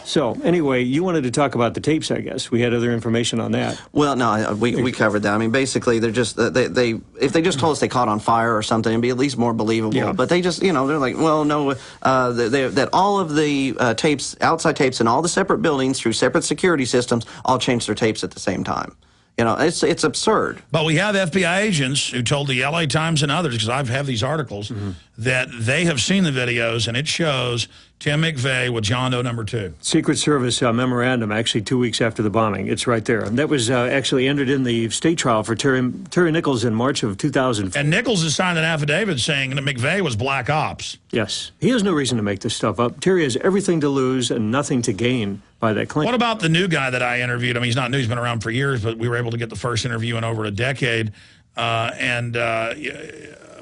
So anyway, you wanted to talk about the tapes, I guess. We had other information on that. Well, no, we covered that. I mean, basically, they're just they if they just told us they caught on fire or something, it'd be at least more believable. Yeah. But they just, they're like, well, no, that all of the tapes, outside tapes, in all the separate buildings through separate security systems, all changed their tapes at the same time. It's absurd. But we have FBI agents who told the LA Times and others, because I have these articles, that they have seen the videos, and it shows Tim McVeigh with John Doe number 2. Secret Service memorandum, actually 2 weeks after the bombing. It's right there. And that was actually entered in the state trial for Terry Nichols in March of 2004. And Nichols has signed an affidavit saying that McVeigh was black ops. Yes. He has no reason to make this stuff up. Terry has everything to lose and nothing to gain by that claim. What about the new guy that I interviewed? I mean, he's not new. He's been around for years, but we were able to get the first interview in over a decade.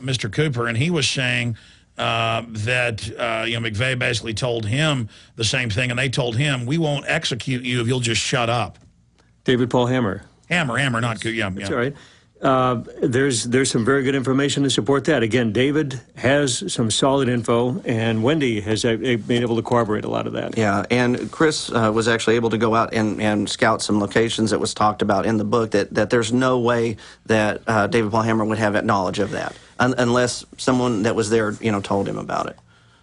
Mr. Cooper, and he was saying that McVeigh basically told him the same thing, and they told him, we won't execute you if you'll just shut up. David Paul Hammer. Hammer, not Cooper. Yeah, that's all right. There's some very good information to support that. Again, David has some solid info, and Wendy has been able to corroborate a lot of that. Yeah, and Chris was actually able to go out and scout some locations that was talked about in the book that there's no way that David Paul Hammer would have knowledge of that unless someone that was there, told him about it.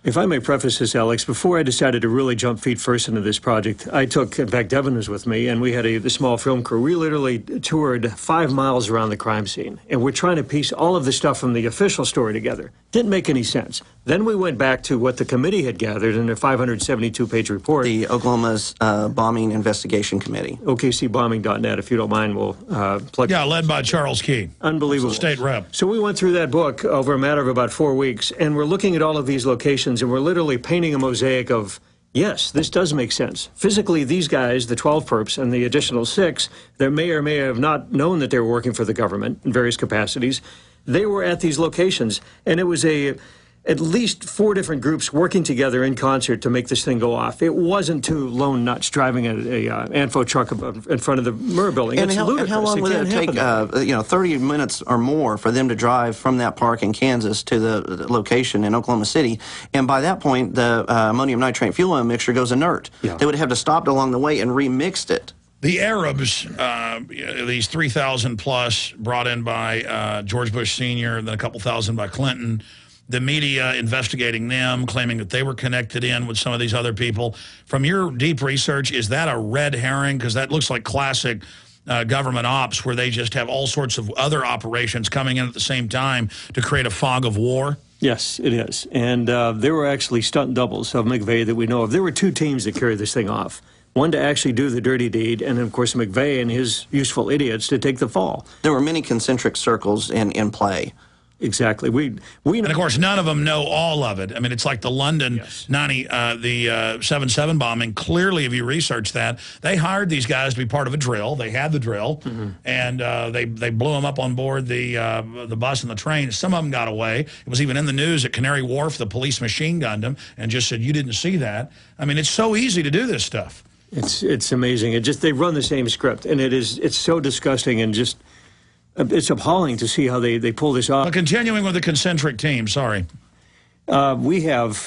If I may preface this, Alex, before I decided to really jump feet first into this project, I took, in fact, Devin was with me, and we had a small film crew. We literally toured 5 miles around the crime scene, and we're trying to piece all of the stuff from the official story together. Didn't make any sense. Then we went back to what the committee had gathered in their 572-page report. The Oklahoma's Bombing Investigation Committee. OKCbombing.net, if you don't mind, we'll plug. Yeah, led by Charles Key. Unbelievable. State rep. So we went through that book over a matter of about 4 weeks, and we're looking at all of these locations, and we're literally painting a mosaic of, yes, this does make sense. Physically, these guys, the 12 perps and the additional 6, that may or may have not known that they were working for the government in various capacities, they were at these locations, and it was at least 4 different groups working together in concert to make this thing go off. It wasn't 2 lone nuts driving a Anfo truck in front of the Murrah building. And it's ludicrous. How long would it take, 30 minutes or more for them to drive from that park in Kansas to the location in Oklahoma City? And by that point, the ammonium nitrate fuel oil mixture goes inert. Yeah. They would have to stop along the way and remixed it. The Arabs, these 3,000 plus brought in by George Bush Sr., and then a couple thousand by Clinton, the media investigating them, claiming that they were connected in with some of these other people. From your deep research, is that a red herring? Because that looks like classic government ops where they just have all sorts of other operations coming in at the same time to create a fog of war. Yes, it is. And there were actually stunt doubles of McVeigh that we know of. There were 2 teams that carried this thing off. One to actually do the dirty deed, and then, of course, McVeigh and his useful idiots to take the fall. There were many concentric circles in play. Exactly. We and of course, none of them know all of it. I mean, it's like the London 7/7 bombing. Clearly, if you research that, they hired these guys to be part of a drill. They had the drill, and they blew them up on board the bus and the train. Some of them got away. It was even in the news at Canary Wharf. The police machine gunned them and just said, "You didn't see that." I mean, it's so easy to do this stuff. It's amazing. They run the same script, and it's so disgusting and just. It's appalling to see how they pull this off. But continuing with the concentric team, sorry. We have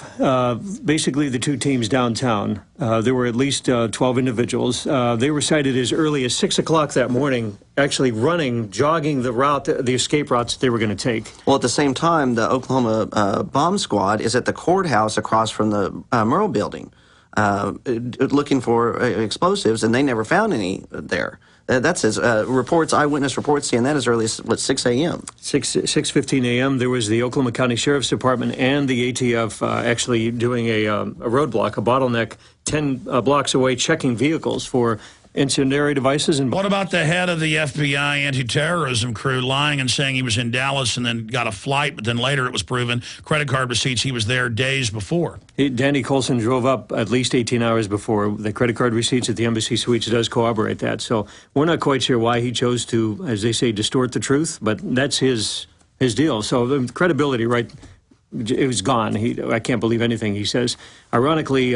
basically the 2 teams downtown. There were at least 12 individuals. They were sighted as early as 6 o'clock that morning, actually jogging the route, the escape routes that they were going to take. Well, at the same time, the Oklahoma bomb squad is at the courthouse across from the Murrah building, looking for explosives, and they never found any there. That's his reports, eyewitness reports, saying that as early as, 6 a.m.? 6:15 a.m. There was the Oklahoma County Sheriff's Department and the ATF actually doing a roadblock, a bottleneck 10 blocks away, checking vehicles for incendiary devices. And what about the head of the FBI anti-terrorism crew lying and saying he was in Dallas and then got a flight, but then later it was proven, credit card receipts, he was there days before? Danny Colson drove up at least 18 hours before. The credit card receipts at the Embassy Suites does corroborate that. So we're not quite sure why he chose to, as they say, distort the truth, but that's his deal. So the credibility, it was gone. I can't believe anything he says. Ironically,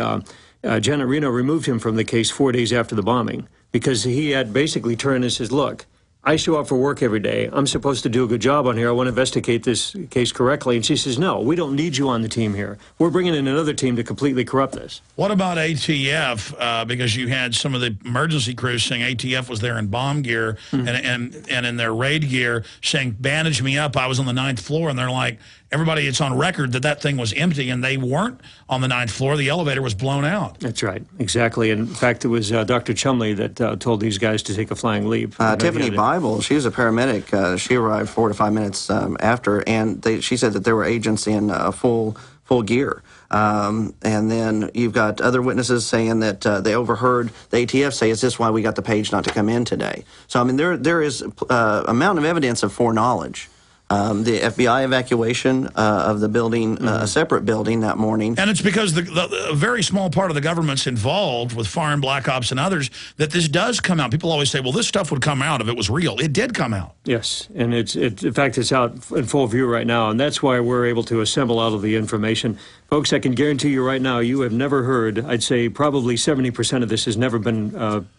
Janet Reno removed him from the case 4 days after the bombing because he had basically turned and says, look, I show up for work every day. I'm supposed to do a good job on here. I want to investigate this case correctly. And she says, no, we don't need you on the team here. We're bringing in another team to completely corrupt this. What about ATF? Because you had some of the emergency crews saying ATF was there in bomb gear and in their raid gear saying, bandage me up. I was on the 9th floor. And they're like, everybody, it's on record that thing was empty, and they weren't on the 9th floor. The elevator was blown out. That's right. Exactly. In fact, it was Dr. Chumley that told these guys to take a flying leap. Tiffany Bible, she was a paramedic. She arrived 4 to 5 minutes after, and she said that there were agents in full gear. And then you've got other witnesses saying that they overheard the ATF say, is this why we got the page not to come in today? So, I mean, there is amount of evidence of foreknowledge. The FBI evacuation of the building, a separate building that morning. And it's because a very small part of the government's involved with foreign black ops and others that this does come out. People always say, well, this stuff would come out if it was real. It did come out. Yes, and in fact, it's out in full view right now, and that's why we're able to assemble all of the information. Folks, I can guarantee you right now, you have never heard, I'd say probably 70% of this has never been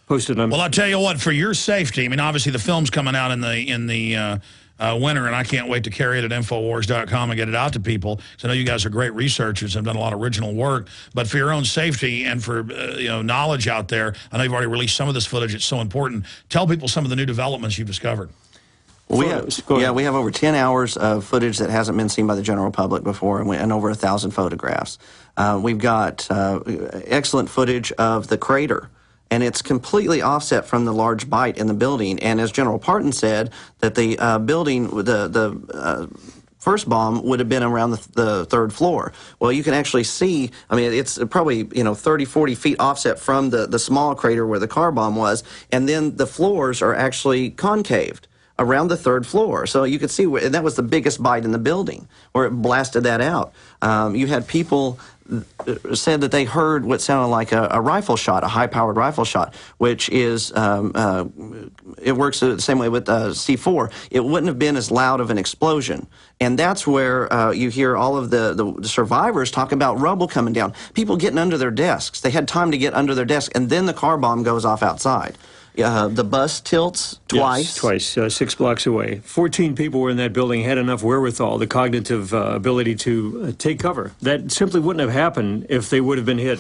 posted on. Well, I'll tell you what, for your safety, I mean, obviously the film's coming out in the winter, and I can't wait to carry it at Infowars.com and get it out to people. So I know you guys are great researchers and have done a lot of original work. But for your own safety and for knowledge out there, I know you've already released some of this footage. It's so important. Tell people some of the new developments you've discovered. We have over 10 hours of footage that hasn't been seen by the general public before, and over 1,000 photographs. We've got excellent footage of the crater. And it's completely offset from the large bite in the building. And as General Parton said, that the building, the first bomb would have been around the 3rd floor. Well, you can actually see, I mean, it's probably 30, 40 feet offset from the small crater where the car bomb was. And then the floors are actually concaved around the 3rd floor. So you could see, and that was the biggest bite in the building, where it blasted that out. You had people said that they heard what sounded like a rifle shot, a high-powered rifle shot, which is, it works the same way with C4. It wouldn't have been as loud of an explosion. And that's where you hear all of the survivors talk about rubble coming down, people getting under their desks. They had time to get under their desk, and then the car bomb goes off outside. The bus tilts twice. Yes, twice, 6 blocks away. 14 people were in that building, had enough wherewithal, the cognitive ability to take cover. That simply wouldn't have happened if they would have been hit.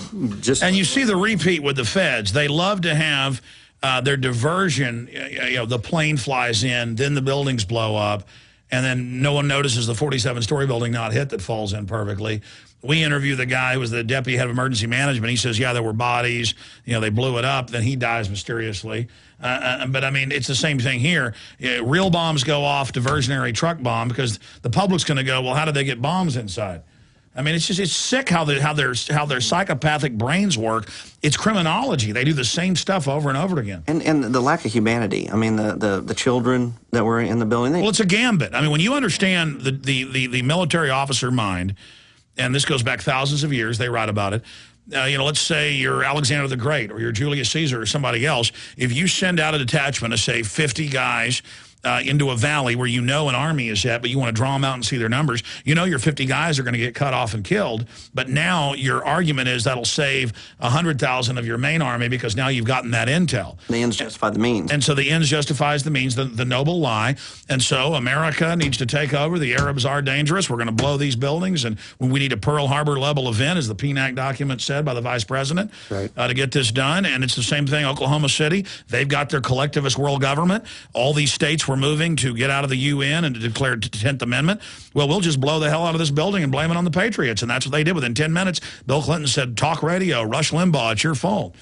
And you see the repeat with the feds. They love to have their diversion, the plane flies in, then the buildings blow up, and then no one notices the 47-story building not hit that falls in perfectly. We interview the guy who was the deputy head of emergency management. He says, yeah, there were bodies. They blew it up. Then he dies mysteriously. But, I mean, it's the same thing here. Real bombs go off, diversionary truck bomb, because the public's going to go, well, how did they get bombs inside? I mean, it's sick how their psychopathic brains work. It's criminology. They do the same stuff over and over again. And the lack of humanity. I mean, the children that were in the building. Well, it's a gambit. I mean, when you understand the military officer mind, and this goes back thousands of years, they write about it. Let's say you're Alexander the Great or you're Julius Caesar or somebody else. If you send out a detachment of, say, 50 guys into a valley where an army is at, but you want to draw them out and see their numbers, your 50 guys are going to get cut off and killed. But now your argument is that'll save 100,000 of your main army because now you've gotten that intel. The ends justify the means. And so the ends justifies the means, the noble lie. And so America needs to take over. The Arabs are dangerous. We're going to blow these buildings. And we need a Pearl Harbor level event, as the PNAC document said by the vice president, to get this done. And it's the same thing, Oklahoma City. They've got their collectivist world government. All these states were moving to get out of the UN and to declare the 10th Amendment. Well, we'll just blow the hell out of this building and blame it on the Patriots. And that's what they did. Within 10 minutes, Bill Clinton said, talk radio, Rush Limbaugh, it's your fault.